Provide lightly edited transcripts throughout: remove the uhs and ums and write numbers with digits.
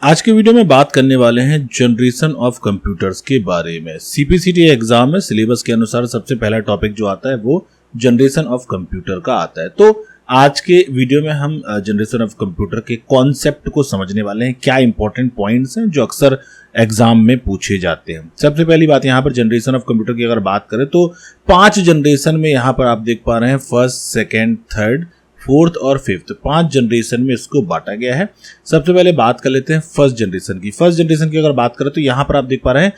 आज के वीडियो में बात करने वाले हैं जनरेशन ऑफ कंप्यूटर्स के बारे में। सीपीसीटी एग्जाम में सिलेबस के अनुसार सबसे पहला टॉपिक जो आता है वो जनरेशन ऑफ कंप्यूटर का आता है। तो आज के वीडियो में हम जनरेशन ऑफ कंप्यूटर के कॉन्सेप्ट को समझने वाले हैं। क्या इंपॉर्टेंट पॉइंट्स हैं जो अक्सर एग्जाम में पूछे जाते हैं। सबसे पहली बात, यहाँ पर जनरेशन ऑफ कंप्यूटर की अगर बात करें तो 5 जनरेशन में यहाँ पर आप देख पा रहे हैं फर्स्ट, सेकेंड, थर्ड, फोर्थ और फिफ्थ, 5 जनरेशन में इसको बांटा गया है। सबसे पहले बात कर लेते हैं फर्स्ट जनरेशन की। फर्स्ट जनरेशन की अगर बात करें तो यहाँ पर आप देख पा रहे हैं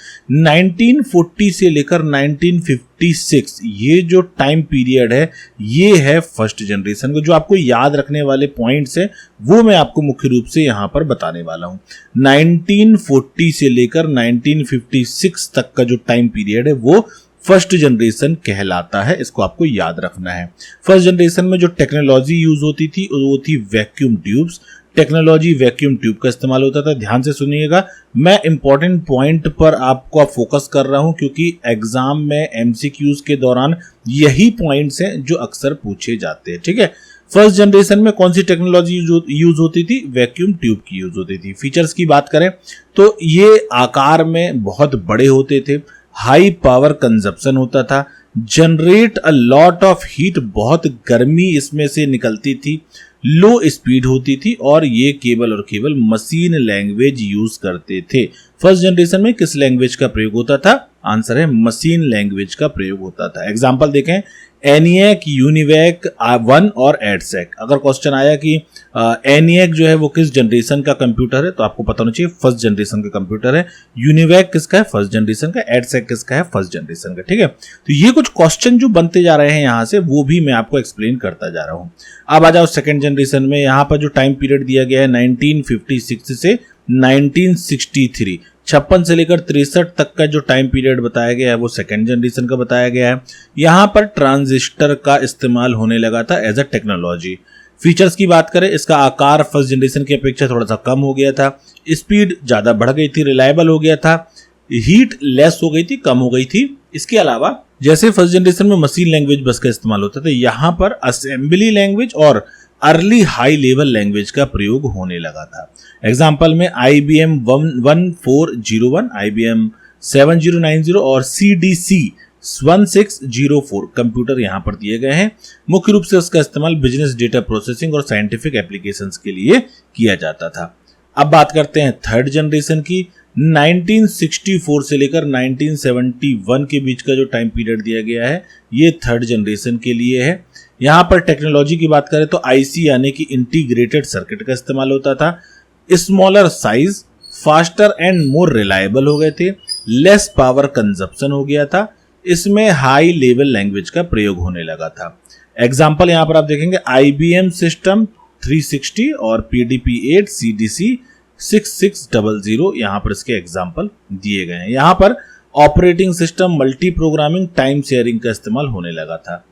1940 से लेकर 1956 ये जो टाइम पीरियड है ये है फर्स्ट जनरेशन को। जो आपको याद रखने वाले पॉइंट्स है वो मैं आपको मुख्य रूप से यहाँ पर बताने वाला हूँ। 1940 से लेकर 1956 तक का जो टाइम पीरियड है वो फर्स्ट जनरेशन कहलाता है। इसको आपको याद रखना है। फर्स्ट जनरेशन में जो टेक्नोलॉजी यूज होती थी वो थी vacuum tubes. Technology vacuum tube का इस्तेमाल होता था। ध्यान से सुनिएगा, मैं इंपॉर्टेंट पॉइंट पर आपको फोकस कर रहा हूं क्योंकि एग्जाम में एमसीक्यूज के दौरान यही पॉइंट्स हैं जो अक्सर पूछे जाते हैं। ठीक है, फर्स्ट जनरेशन में कौन सी टेक्नोलॉजी यूज होती थी? वैक्यूम ट्यूब की यूज होती थी। फीचर्स की बात करें तो ये आकार में बहुत बड़े होते थे, हाई पावर कंजप्शन होता था, generate a lot of heat, बहुत गर्मी इसमें से निकलती थी, लो स्पीड होती थी और ये केवल मशीन लैंग्वेज यूज करते थे। फर्स्ट जनरेशन में किस लैंग्वेज का प्रयोग होता था? आंसर है मशीन लैंग्वेज का प्रयोग होता था। एग्जाम्पल देखें, एनिएक, यूनिवैक 1 और एडसेक। अगर क्वेश्चन आया कि एनिएक जो है वो किस जनरेशन का कंप्यूटर है तो आपको पता होना चाहिए फर्स्ट जनरेशन का कंप्यूटर है। यूनिवैक किसका है? फर्स्ट जनरेशन का। एडसेक किसका है? फर्स्ट जनरेशन का। ठीक है, तो ये कुछ क्वेश्चन जो बनते जा रहे हैं यहाँ से वो भी मैं आपको एक्सप्लेन करता जा रहा हूँ। अब आ जाओ सेकेंड जनरेशन में। यहाँ पर जो टाइम पीरियड दिया गया है 1956 से 1963, 56 से लेकर 63 तक का जो टाइम पीरियड बताया गया है वो सेकेंड जनरेशन का बताया गया है। यहाँ पर ट्रांजिस्टर का इस्तेमाल होने लगा था एज अ टेक्नोलॉजी। फीचर्स की बात करें, इसका आकार फर्स्ट जनरेशन की अपेक्षा थोड़ा सा कम हो गया था, स्पीड ज्यादा बढ़ गई थी, रिलायबल हो गया था, हीट लेस हो गई थी, कम हो गई थी। इसके अलावा जैसे फर्स्ट जनरेशन में मशीन लैंग्वेज बस का इस्तेमाल होता था, यहाँ पर असेंबली लैंग्वेज और अर्ली हाई लेवल लैंग्वेज का प्रयोग होने लगा था। एग्जाम्पल में IBM 1401, IBM 7090 और CDC 1604 कंप्यूटर यहाँ पर दिए गए हैं। मुख्य रूप से इसका इस्तेमाल बिजनेस डेटा प्रोसेसिंग और साइंटिफिक एप्लीकेशंस के लिए किया जाता था। अब बात करते हैं थर्ड जनरेशन की। 1964 से लेकर 1971 के बीच का जो टाइम पीरियड दिया गया है ये थर्ड जनरेशन के लिए है। यहाँ पर टेक्नोलॉजी की बात करें तो IC यानी कि इंटीग्रेटेड सर्किट का इस्तेमाल होता था। Smaller size, faster and more reliable हो गए थे, लेस पावर कंजप्शन हो गया था, इसमें हाई लेवल लैंग्वेज का प्रयोग होने लगा था। एग्जाम्पल यहाँ पर आप देखेंगे IBM सिस्टम 360 और PDP-8, CDC 6600, यहाँ पर इसके एग्जाम्पल दिए गए हैं। यहाँ पर operating system, multi programming, time sharing का इस्तेमाल होने लगा था।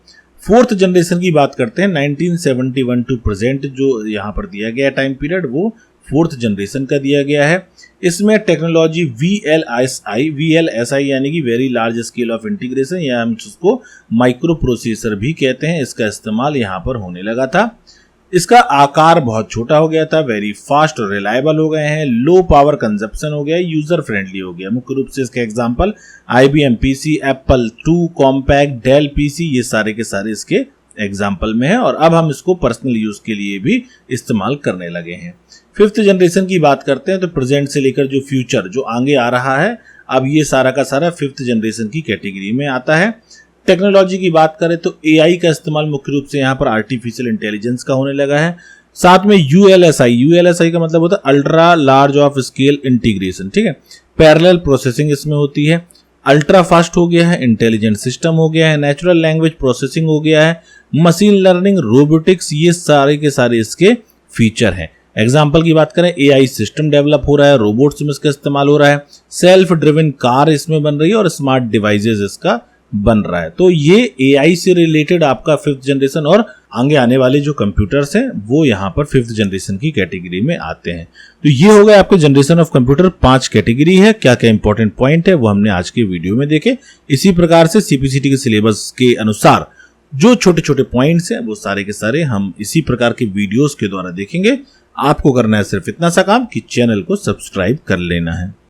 फोर्थ जनरेशन की बात करते हैं, 1971 टू प्रेजेंट जो यहाँ पर दिया गया टाइम पीरियड वो फोर्थ जनरेशन का दिया गया है। इसमें टेक्नोलॉजी VLSI यानी कि very large scale of integration या हम उसको माइक्रो प्रोसेसर भी कहते हैं, इसका इस्तेमाल यहाँ पर होने लगा था। इसका आकार बहुत छोटा हो गया था, वेरी फास्ट और रिलायबल हो गए हैं, लो पावर कंजप्शन हो गया, यूजर फ्रेंडली हो गया। मुख्य रूप से इसके example IBM PC, Apple II, Compaq, Dell PC, ये सारे के सारे इसके एग्जाम्पल में है और अब हम इसको पर्सनल यूज के लिए भी इस्तेमाल करने लगे हैं। फिफ्थ जनरेशन की बात करते हैं तो प्रेजेंट से लेकर जो फ्यूचर जो आगे आ रहा है अब ये सारा का सारा फिफ्थ जनरेशन की कैटेगरी में आता है। टेक्नोलॉजी की बात करें तो AI का इस्तेमाल मुख्य रूप से यहाँ पर आर्टिफिशियल इंटेलिजेंस का होने लगा है। साथ में ULSI का मतलब होता है ultra large of scale integration. ठीक है, पैरेलल प्रोसेसिंग इसमें होती है, अल्ट्रा फास्ट हो गया है, इंटेलिजेंट सिस्टम हो गया है, नेचुरल लैंग्वेज प्रोसेसिंग हो गया है, मशीन लर्निंग, रोबोटिक्स, ये सारे के सारे इसके फीचर हैं। एग्जाम्पल की बात करें, AI सिस्टम डेवलप हो रहा है, रोबोट्स में इसका इस्तेमाल हो रहा है, सेल्फ ड्रिवन कार इसमें बन रही है और स्मार्ट डिवाइसेस इसका बन रहा है। तो ये AI से रिलेटेड आपका फिफ्थ जनरेशन और आगे आने वाले जो कंप्यूटर्स हैं वो यहाँ पर फिफ्थ जनरेशन की कैटेगरी में आते हैं। तो ये हो गए आपके जनरेशन ऑफ कंप्यूटर। 5 कैटेगरी है, क्या क्या इंपॉर्टेंट पॉइंट है वो हमने आज के वीडियो में देखे। इसी प्रकार से CPCT के सिलेबस के अनुसार जो छोटे छोटे पॉइंट्स हैं वो सारे के सारे हम इसी प्रकार के वीडियोस के द्वारा देखेंगे। आपको करना है सिर्फ इतना सा काम कि चैनल को सब्सक्राइब कर लेना है।